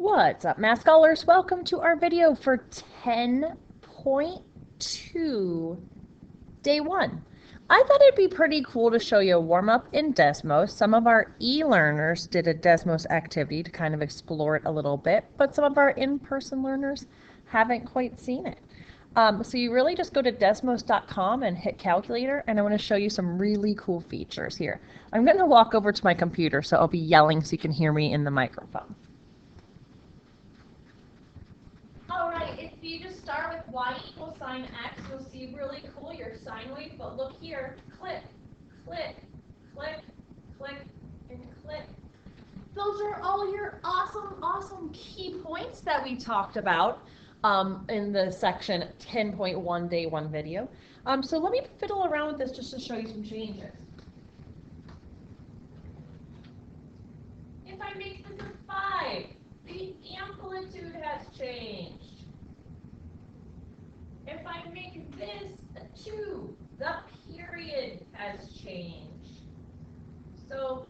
What's up, math scholars? Welcome to our video for 10.2, day 1. I thought it'd be pretty cool to show you a warm-up in Desmos. Some of our e-learners did a Desmos activity to kind of explore it a little bit, but some of our in-person learners haven't quite seen it. So you really just go to desmos.com and hit calculator, and I want to show you some really cool features here. I'm going to walk over to my computer, so I'll be yelling so you can hear me in the microphone. Alright, if you just start with y equals sine x, you'll see really cool your sine wave, but look here, click, click, click, click, and click. Those are all your awesome key points that we talked about in the section 10.1 day 1 video. So let me fiddle around with this just to show you some changes. If I make this a 5, the amplitude has changed. If I make this a 2, the period has changed. So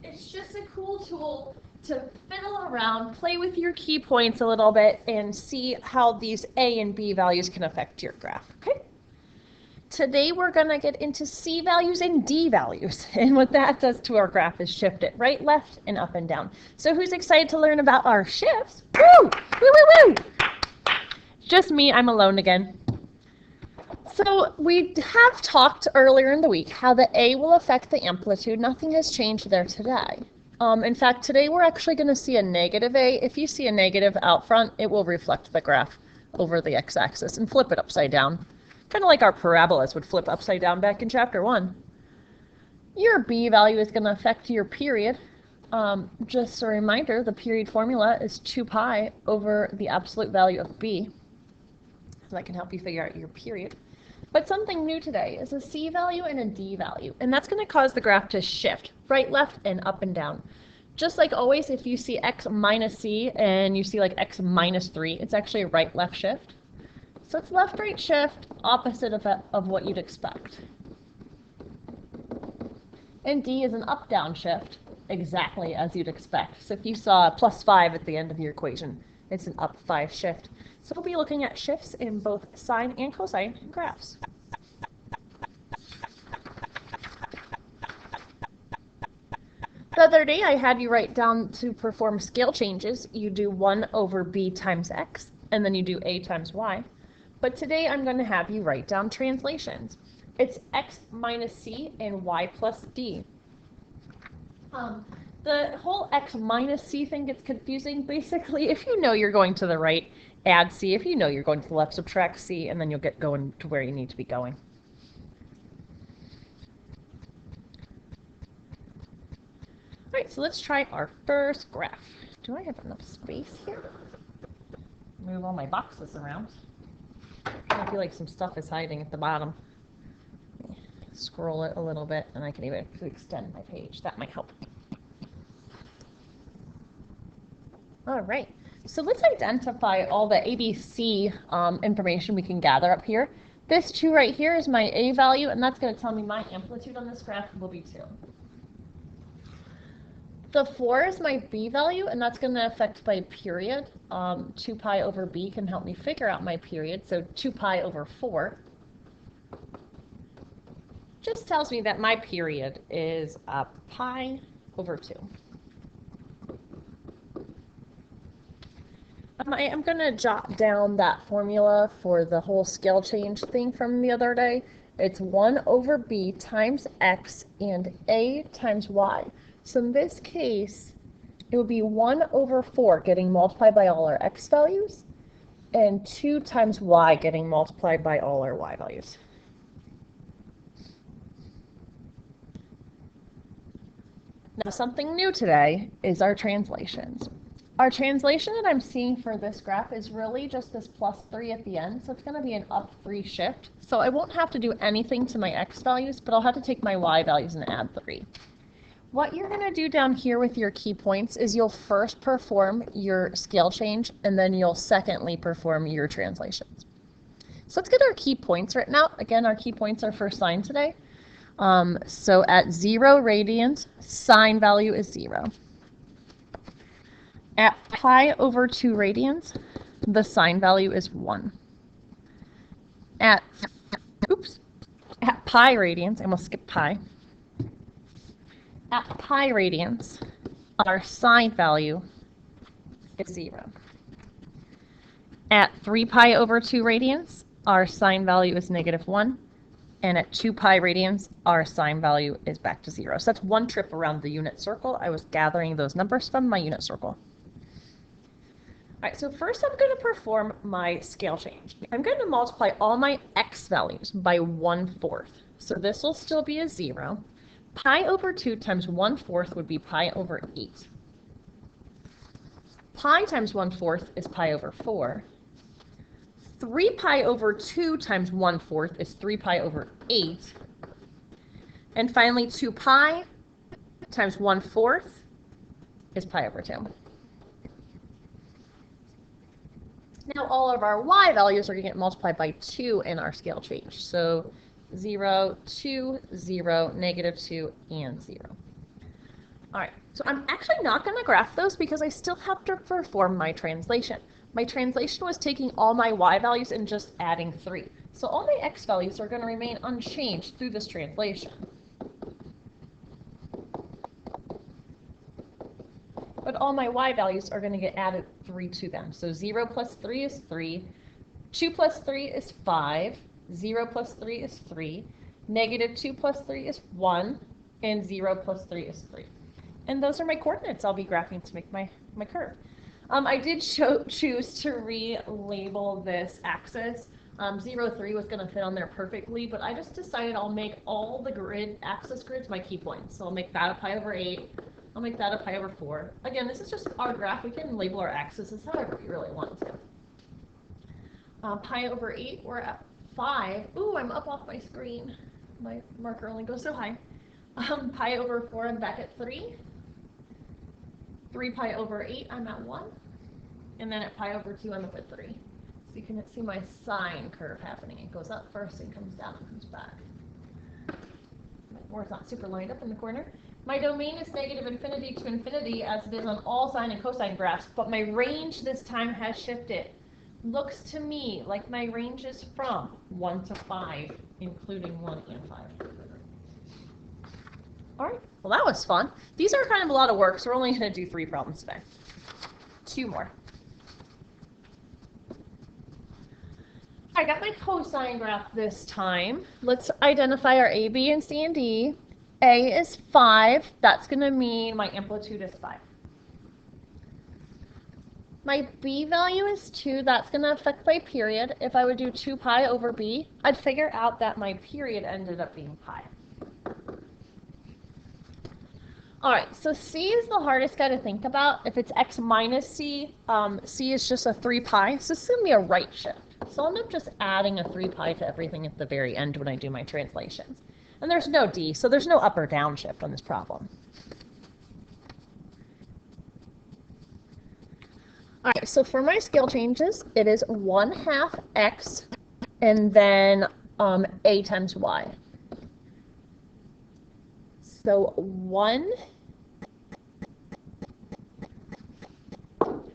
it's just a cool tool to fiddle around, play with your key points a little bit, and see how these A and B values can affect your graph. Okay? Today we're going to get into C values and D values, and what that does to our graph is shift it right, left, and up and down. So who's excited to learn about our shifts? Woo! Woo, woo, woo! Just me, I'm alone again. So we have talked earlier in the week how the A will affect the amplitude. Nothing has changed there today. In fact, today we're actually going to see a negative A. If you see a negative out front, it will reflect the graph over the x-axis and flip it upside down. Kind of like our parabolas would flip upside down back in chapter 1. Your B value is going to affect your period. Just a reminder, the period formula is 2 pi over the absolute value of B. So that can help you figure out your period. But something new today is a C value and a D value, and that's going to cause the graph to shift right, left, and up and down. Just like always, if you see x minus C and you see like x minus 3, it's actually a right, left shift. So it's left, right shift, opposite of what you'd expect. And D is an up, down shift, exactly as you'd expect. So if you saw a plus 5 at the end of your equation, it's an up 5 shift. So we'll be looking at shifts in both sine and cosine graphs. The other day I had you write down to perform scale changes. You do 1 over b times x, and then you do a times y. But today I'm going to have you write down translations. It's x minus c and y plus d. The whole x minus c thing gets confusing. Basically, if you know you're going to the right, add c. If you know you're going to the left, subtract c, and then you'll get going to where you need to be going. All right, so let's try our first graph. Do I have enough space here? Move all my boxes around. I feel like some stuff is hiding at the bottom. Scroll it a little bit, and I can even extend my page. That might help. All right, so let's identify all the ABC information we can gather up here. This 2 right here is my A value, and that's going to tell me my amplitude on this graph will be 2. The 4 is my B value, and that's going to affect my period. 2 pi over B can help me figure out my period, so 2 pi over 4 just tells me that my period is pi over 2. I am going to jot down that formula for the whole scale change thing from the other day. It's 1 over b times x and a times y. So in this case, it would be 1 over 4 getting multiplied by all our x values, and 2 times y getting multiplied by all our y values. Now, something new today is our translations. Our translation that I'm seeing for this graph is really just this plus 3 at the end, so it's going to be an up 3 shift. So I won't have to do anything to my x values, but I'll have to take my y values and add 3. What you're going to do down here with your key points is you'll first perform your scale change, and then you'll secondly perform your translations. So let's get our key points written out. Again, our key points are for sine today. So at 0 radians, sine value is 0. At pi over 2 radians, the sine value is 1. At pi radians, I almost skipped pi. At pi radians, our sine value is 0. At 3 pi over 2 radians, our sine value is -1. And at 2 pi radians, our sine value is back to 0. So that's one trip around the unit circle. I was gathering those numbers from my unit circle. All right, so first I'm going to perform my scale change. I'm going to multiply all my x values by 1/4. So this will still be a 0. Pi over 2 times 1/4 would be pi over 8. Pi times 1/4 is pi over 4. 3 pi over 2 times 1/4 is 3 pi over 8. And finally, 2 pi times 1/4 is pi over 2. Now all of our y values are going to get multiplied by 2 in our scale change. So 0, 2, 0, -2, and 0. All right, so I'm actually not going to graph those because I still have to perform my translation. My translation was taking all my y values and just adding 3. So all my x values are going to remain unchanged through this translation. But all my y values are going to get added 3 to them. So 0 plus 3 is 3, 2 plus 3 is 5, 0 plus 3 is 3, -2 plus 3 is 1, and 0 plus 3 is 3. And those are my coordinates I'll be graphing to make my curve. I did choose to relabel this axis. 0, 3 was going to fit on there perfectly, but I just decided I'll make all the axis grids my key points. So I'll make that a pi over 8. I'll make that a pi over 4. Again, this is just our graph. We can label our axes however we really want to. Pi over 8, we're at 5. Ooh, I'm up off my screen. My marker only goes so high. Pi over 4, I'm back at 3. 3 pi over 8, I'm at 1. And then at pi over 2, I'm up at 3. So you can see my sine curve happening. It goes up first and comes down and comes back. Or it's not super lined up in the corner. My domain is -infinity to infinity as it is on all sine and cosine graphs, but my range this time has shifted. Looks to me like my range is from 1 to 5, including 1 and 5. All right, well that was fun. These are kind of a lot of work, so we're only going to do 3 problems today. 2 more. I got my cosine graph this time. Let's identify our A, B, and C, and D. A is 5. That's going to mean my amplitude is 5. My B value is 2. That's going to affect my period. If I would do 2 pi over B, I'd figure out that my period ended up being pi. All right, so C is the hardest guy to think about. If it's x minus C, C is just a 3 pi. So this is going to be a right shift. So I'll end up just adding a 3 pi to everything at the very end when I do my translations. And there's no D, so there's no up or down shift on this problem. All right, so for my scale changes, it is 1/2 x and then a times y. So 1.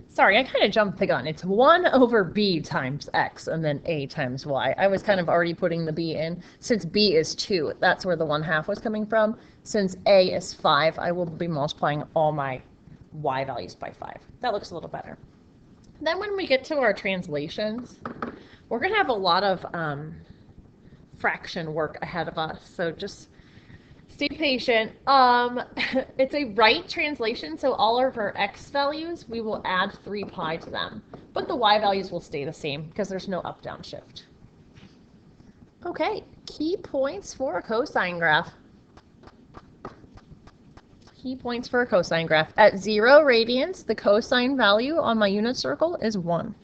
Sorry, I kind of jumped the gun. It's 1 over b times x and then a times y. I was kind of already putting the b in. Since b is 2, that's where the 1/2 was coming from. Since a is 5, I will be multiplying all my y values by 5. That looks a little better. Then when we get to our translations, we're going to have a lot of fraction work ahead of us. So just stay patient. It's a right translation, so all of our x values, we will add 3 pi to them. But the y values will stay the same because there's no up-down shift. Okay, key points for a cosine graph. Key points for a cosine graph. At 0 radians, the cosine value on my unit circle is 1.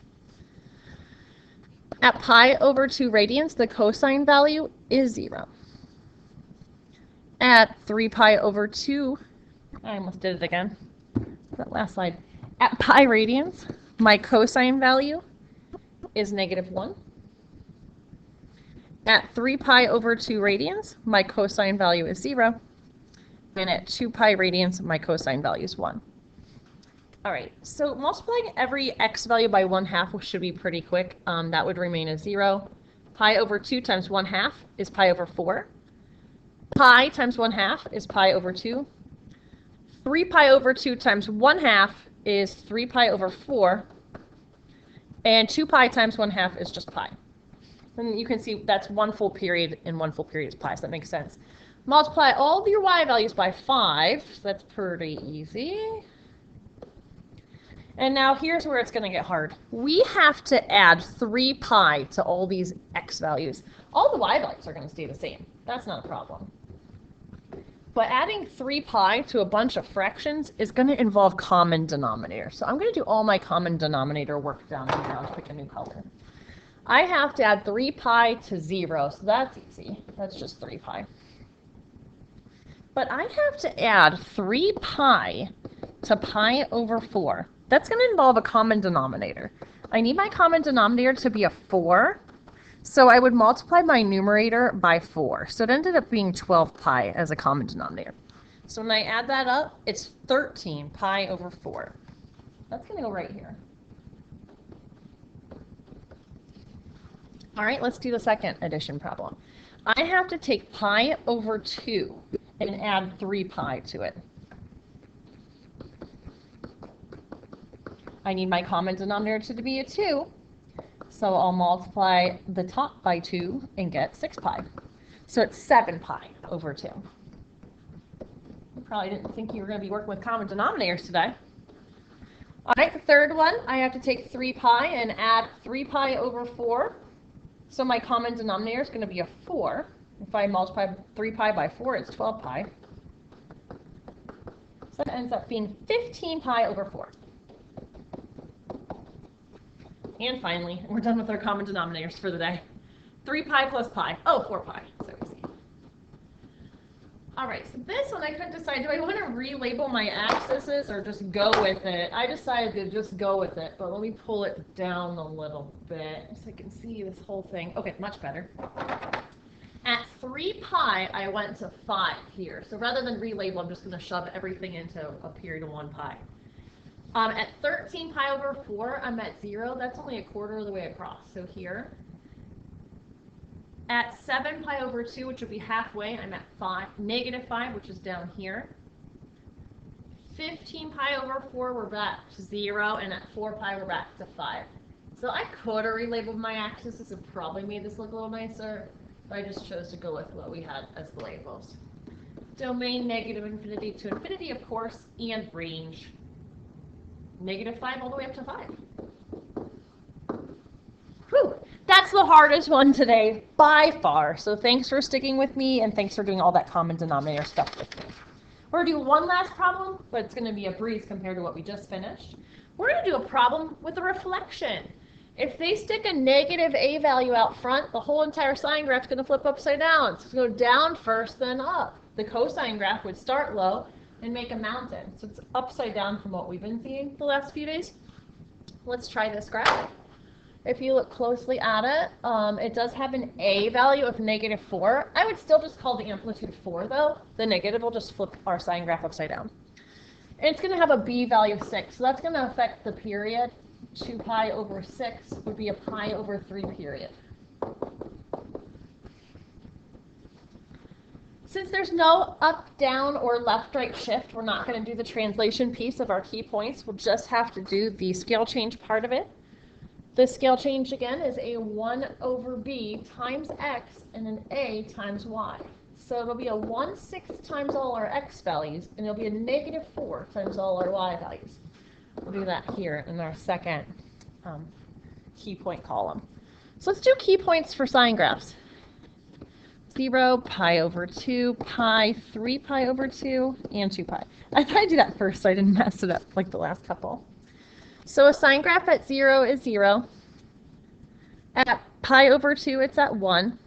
At pi over 2 radians, the cosine value is 0. At 3 pi over 2, I almost did it again, that last slide. At pi radians, my cosine value is -1. At 3 pi over 2 radians, my cosine value is 0. And at 2 pi radians, my cosine value is 1. All right, so multiplying every x value by 1/2 should be pretty quick. That would remain as 0. Pi over 2 times 1/2 is pi over 4. Pi times 1/2 is pi over 2. 3 pi over 2 times 1/2 is 3 pi over 4. And 2 pi times 1/2 is just pi. And you can see that's 1 full period, and 1 full period is pi, so that makes sense. Multiply all of your y values by 5, so that's pretty easy. And now here's where it's going to get hard. We have to add 3 pi to all these x values. All the y values are going to stay the same. That's not a problem. But adding 3 pi to a bunch of fractions is going to involve common denominator. So I'm going to do all my common denominator work down here. I'll pick a new color. I have to add 3 pi to 0, so that's easy. That's just 3 pi. But I have to add 3 pi to pi over 4. That's going to involve a common denominator. I need my common denominator to be a 4, so I would multiply my numerator by 4. So it ended up being 12 pi as a common denominator. So when I add that up, it's 13 pi over 4. That's going to go right here. All right, let's do the second addition problem. I have to take pi over 2 and add 3 pi to it. I need my common denominator to be a 2, so I'll multiply the top by 2 and get 6 pi. So it's 7 pi over 2. You probably didn't think you were going to be working with common denominators today. All right, the third one, I have to take 3 pi and add 3 pi over 4. So my common denominator is going to be a 4. If I multiply 3 pi by 4, it's 12 pi. So that ends up being 15 pi over 4. And finally, we're done with our common denominators for the day. 3 pi plus pi. Oh, 4 pi. So easy. All right, so this one I couldn't decide. Do I want to relabel my axes or just go with it? I decided to just go with it, but let me pull it down a little bit so I can see this whole thing. Okay, much better. At 3 pi, I went to 5 here. So rather than relabel, I'm just going to shove everything into a period of 1 pi. At 13 pi over 4, I'm at 0. That's only a quarter of the way across. So here. At 7 pi over 2, which would be halfway, I'm at -5, which is down here. 15 pi over 4, we're back to 0. And at 4 pi, we're back to 5. So I could have relabeled my axes. This would probably made this look a little nicer. But I just chose to go with what we had as the labels. Domain -infinity to infinity, of course, and range. -5 all the way up to 5. Whew, that's the hardest one today by far. So thanks for sticking with me, and thanks for doing all that common denominator stuff with me. We're going to do one last problem, but it's going to be a breeze compared to what we just finished. We're going to do a problem with a reflection. If they stick a negative a value out front, the whole entire sine graph is going to flip upside down. So it's going to go down first, then up. The cosine graph would start low and make a mountain. So it's upside down from what we've been seeing the last few days. Let's try this graph. If you look closely at it, it does have an a value of -4. I would still just call the amplitude 4, though. The negative will just flip our sine graph upside down. And it's going to have a b value of 6. So that's going to affect the period. 2 pi over 6 would be a pi over 3 period. Since there's no up, down, or left, right shift, we're not going to do the translation piece of our key points. We'll just have to do the scale change part of it. The scale change, again, is a 1 over b times x and an a times y. So it'll be a 1/6 times all our x values, and it'll be a -4 times all our y values. We'll do that here in our second key point column. So let's do key points for sine graphs. 0, pi over 2, pi, 3 pi over 2, and 2 pi. I thought I'd do that first so I didn't mess it up like the last couple. So a sine graph at 0 is 0. At pi over 2, it's at 1.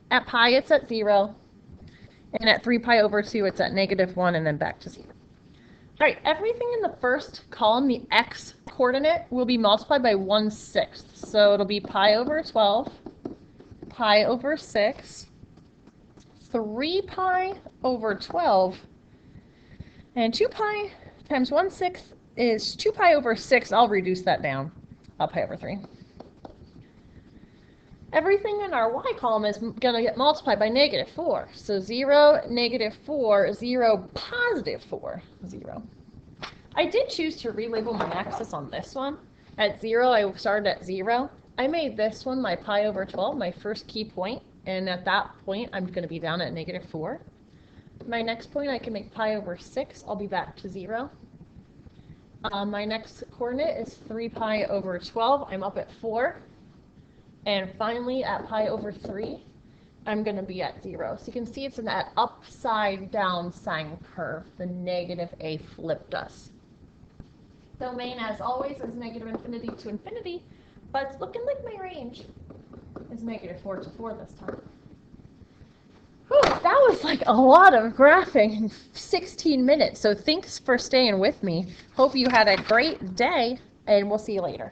At pi, it's at 0. And at 3 pi over 2, it's at -1 and then back to 0. All right, everything in the first column, the x coordinate, will be multiplied by 1/6. So it'll be pi over 12, pi over 6, 3 pi over 12, and 2 pi times 1/6 is 2 pi over 6. I'll reduce that down. Pi over 3. Everything in our y column is going to get multiplied by negative 4. So 0, negative 4, 0, positive 4, 0. I did choose to relabel my axis on this one. At 0, I started at 0. I made this one my pi over 12, my first key point, and at that point I'm going to be down at negative 4. My next point I can make pi over 6, I'll be back to 0. My next coordinate is 3 pi over 12, I'm up at 4. And finally, at pi over 3, I'm going to be at 0. So you can see it's in that upside down sine curve. The negative a flipped us. Domain, as always, is negative infinity to infinity, but it's looking like my range is negative 4 to 4 this time. Whew, that was like a lot of graphing in 16 minutes. So thanks for staying with me. Hope you had a great day, and we'll see you later.